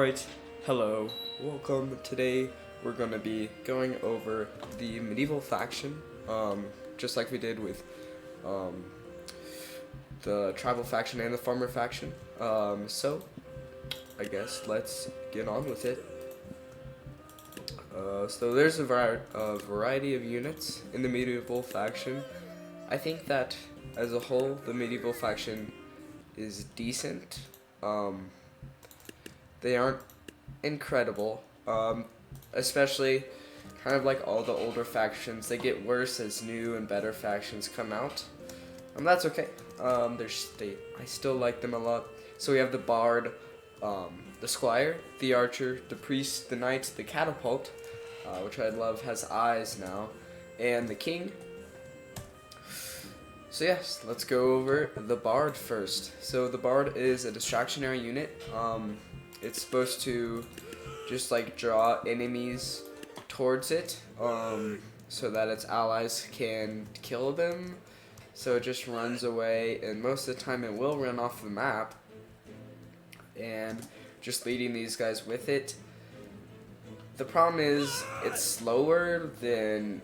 Alright, hello, welcome. Today we're going to be going over the medieval faction, just like we did with the tribal faction and the farmer faction. So, I guess let's get on with it. So there's a variety of units in the medieval faction. I think that as a whole, the medieval faction is decent. They aren't incredible, especially kind of like all the older factions. They get worse as new and better factions come out. That's okay. I still like them a lot. So we have the Bard, the Squire, the Archer, the Priest, the Knight, the Catapult, which I love, has eyes now, and the King. So yes, let's go over the Bard first. So the Bard is a distractionary unit. It's supposed to just like draw enemies towards it, so that its allies can kill them. So it just runs away, and most of the time it will run off the map, and just leading these guys with it. The problem is it's slower than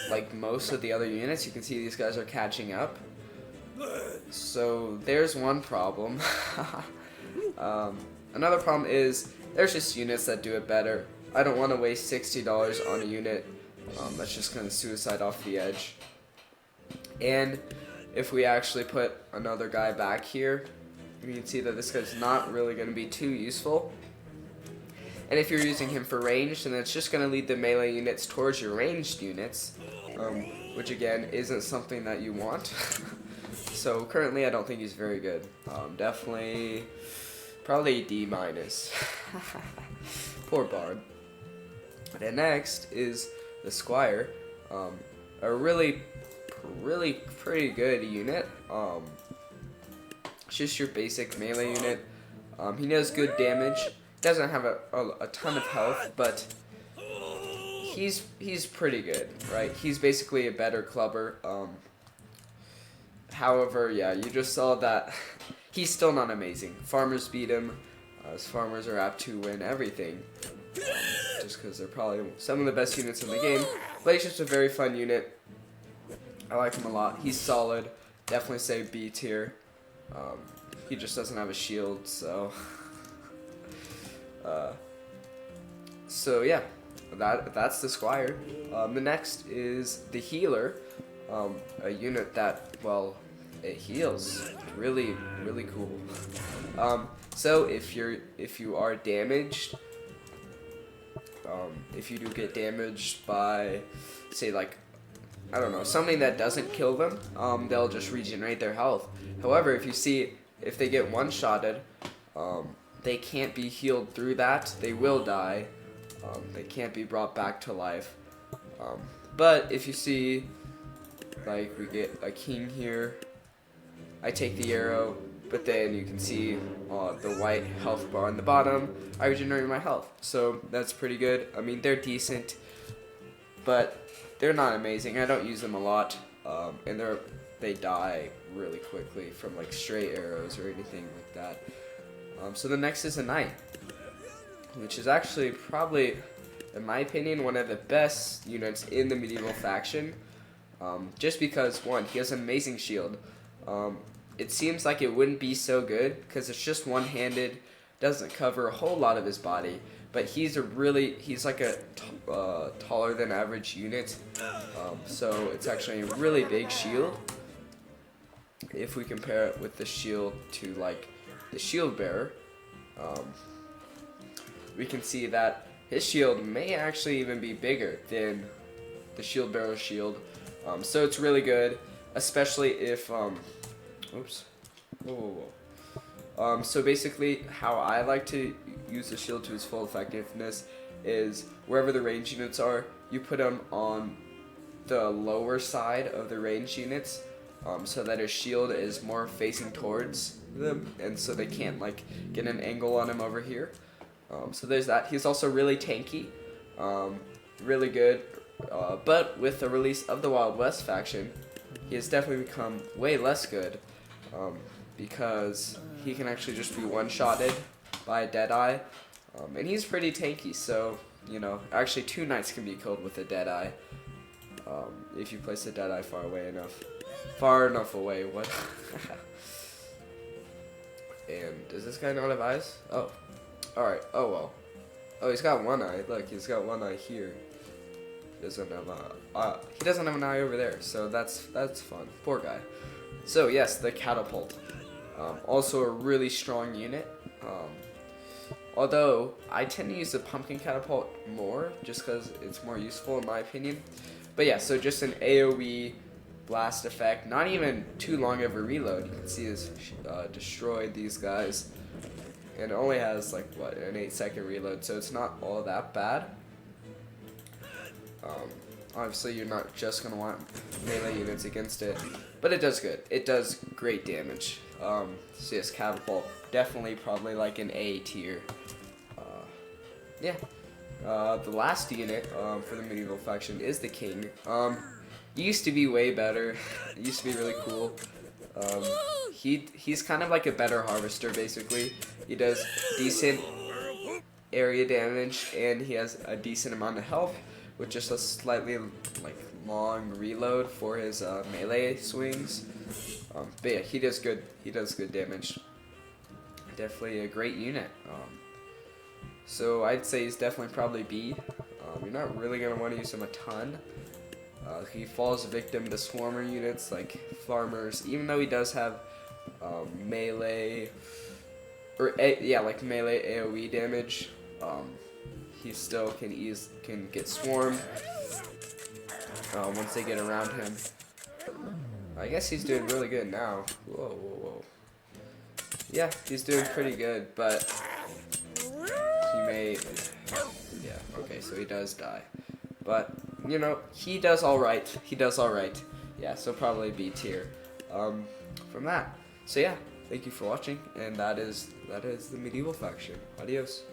like most of the other units. You can see these guys are catching up. So there's one problem. Another problem is there's just units that do it better. I don't want to waste $60 on a unit that's just going to suicide off the edge. And if we actually put another guy back here, you can see that this guy's not really going to be too useful. And if you're using him for ranged, then it's just going to lead the melee units towards your ranged units, which again isn't something that you want. So currently I don't think he's very good. Definitely probably D-. Poor Bard. And next is the Squire, a really pretty good unit. It's just your basic melee unit. He does good damage. Doesn't have a ton of health, but he's pretty good, right? He's basically a better clubber. However, yeah, you just saw that he's still not amazing. Farmers beat him, as farmers are apt to win everything, just because they're probably some of the best units in the game. But he's just a very fun unit. I like him a lot. He's solid. Definitely say B tier. He just doesn't have a shield, so... So yeah, that's the Squire. The next is the Healer, a unit that, well, it heals really cool. So if you are damaged, if you do get damaged by, say, like, I don't know, something that doesn't kill them, they'll just regenerate their health. However, if they get one-shotted, they can't be healed through that. They will die. They can't be brought back to life. But if you see, like, we get a king here, I take the arrow, but then you can see the white health bar on the bottom. I regenerate my health. So that's pretty good. I mean, they're decent, but they're not amazing. I don't use them a lot, and they die really quickly from like stray arrows or anything like that. So the next is a Knight, which is actually probably, in my opinion, one of the best units in the medieval faction. Just because, one, he has an amazing shield. It seems like it wouldn't be so good because it's just one-handed, doesn't cover a whole lot of his body, but he's like a taller than average unit. So it's actually a really big shield if we compare it with the shield to like the shield bearer. We can see that his shield may actually even be bigger than the shield bearer's shield. So it's really good, especially if oops. Whoa. So basically how I like to use the shield to its full effectiveness is wherever the range units are, you put them on the lower side of the range units, so that his shield is more facing towards them, and so they can't like get an angle on him over here. So there's that. He's also really tanky, really good, but with the release of the Wild West faction, he has definitely become way less good, because he can actually just be one-shotted by a Deadeye, And he's pretty tanky, so, you know, actually 2 knights can be killed with a Deadeye. If you place a Deadeye far away enough. Far enough away, what? And does this guy not have eyes? Oh. Alright, oh well. Oh, he's got 1 eye. Look, he's got 1 eye here. He doesn't have an eye over there, so that's fun. Poor guy. So yes, the catapult. Also a really strong unit. Although I tend to use the pumpkin catapult more, just because it's more useful in my opinion. But yeah, so just an AOE blast effect. Not even too long of a reload. You can see it's destroyed these guys. And it only has like what, an 8-second reload, so it's not all that bad. Obviously you're not just gonna want melee units against it, but it does good. It does great damage. So yes, catapult, definitely probably like an A tier. Yeah. The last unit for the medieval faction is the king. Used to be way better. It used to be really cool. He's kind of like a better harvester basically. He does decent area damage and he has a decent amount of health with just a slightly like long reload for his melee swings. But yeah, he does good damage. Definitely a great unit. So I'd say he's definitely probably B. You're not really gonna want to use him a ton. He falls victim to swarmer units like farmers, even though he does have melee or like melee AOE damage. He still can get swarmed once they get around him. I guess he's doing really good now. Whoa, whoa, whoa. Yeah, he's doing pretty good, but he may. Yeah, okay, so he does die. But, you know, he does alright. He does alright. Yeah, so probably B tier. From that. So yeah, thank you for watching, and that is the medieval faction. Adios.